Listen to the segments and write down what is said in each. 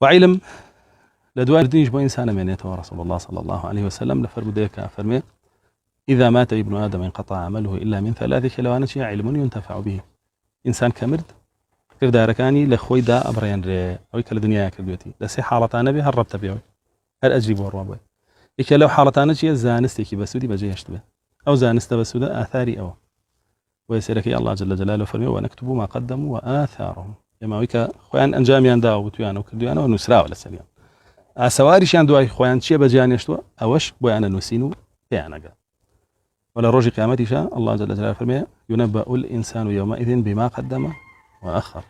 وعلم لدوار دينش بو إنسان من يتوى رسول الله صلى الله عليه وسلم لفرمو ديك فرمي إذا مات ابن آدم انقطع عمله إلا من ثلاث كلوانتي علم ينتفع به إنسان كمرد كرداركاني لخوي دا أبريان ري أو كل دنيا كردوتي لسي حالتان به هربت بيوي هل أجرب وروابي إيك لو حالتان شيء زانستي بسودي بجيشت به أو زانست بسودا آثاري أو ويسيرك الله جل جلاله فرمي ونكتب ما قدموا وآثارهم يما ويك خوان أنجاميان دا وتويان وكردويان ونسرا ولا سليان سواريشان دواي خوان شي بجانيشتو أوش بويانا نسينو بيانك ولا روج قيامتي شاء الله جل جلاله فرمي ينبأ الإنسان يومئذ بما قدم وأخر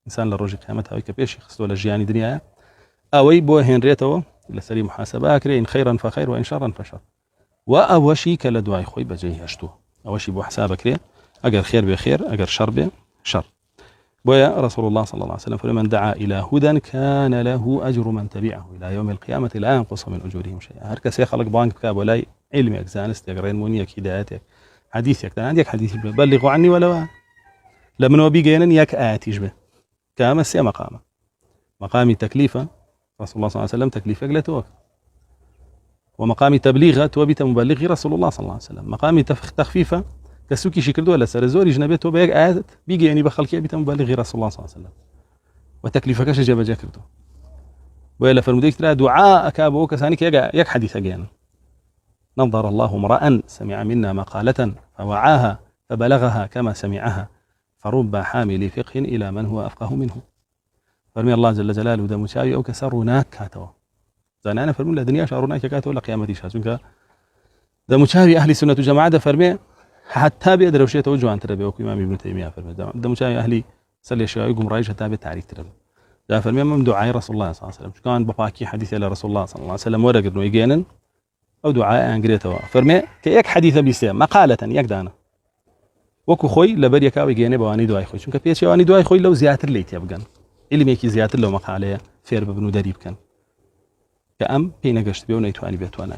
إنسان لروج قيامتها ويك بيش خصو ولا جياني دنيا أوي بو هنريتو لسري محاسبة كري إن خيرا فخير وإن شرا فشر وأوشي كلا دواي خوي بجيه أشتو أوشي بو حسابك كري أجر خير بخير أجر شر بشر بويا رسول الله صلى الله عليه وسلم فمن دعا إلى هدى كان له أجر من تبعه إلى يوم القيامة لا ينقص من أجورهم شيئا هركس يخلق بانك كتاب ولا علمك زانستك غيرمونيك هداياتك حديثك عندك حديث بلغوا عني ولا لمن وبيجينا ياك آتيش به كما سي مقامي تكليفة رسول الله صلى الله عليه وسلم تكليفك لا توقف ومقامي تبليغة توبت مبلغي رسول الله صلى الله عليه وسلم مقامي تخفيفة كسوكي شكردو ولا سرزوري جنبته بيك آيات بيجي يعني بخلقي بيت مبلغي رسول الله صلى الله عليه وسلم وتكليفك ايش جاب جاكردو ولا فرموديك ترى دعاءك ابوك ثانيك يك حديث جانا نظر الله امرا سمع منا مقالة فوعاها فبلغها كما سمعها فرب حامل فقه الى من هو افقه منه فرمي الله جل جلاله ده مساوي او كسرناك كاتو زين انا فرمي الدنيا شاروناك كاتو ولا قيامتي شاسونك ده مساوي اهل السنه والجماعه ده فرمي حتى بيقدر وشيء توجه عن تربيه وكو امام ابن تيميه فرمي ده مساوي اهلي سلي شوي يقوم رايش حتى بالتعريف تربيه ده فرمي من دعاء رسول الله صلى الله عليه وسلم كان بقاكي حديث الى رسول الله صلى الله عليه وسلم ورق انه يجينن او دعاء انجريته فرمي كيك حديث بيسيا مقاله يك دانا وكو خوي لبريكا ويجيني بواني دعاء خوي شنك بيش واني دعاء خوي لو زياتر ليت يبقى اللي ميكي زياتر لو مقاله فير ببنو دريب كان كأم بينقشت بيونيتو اني بيتو انا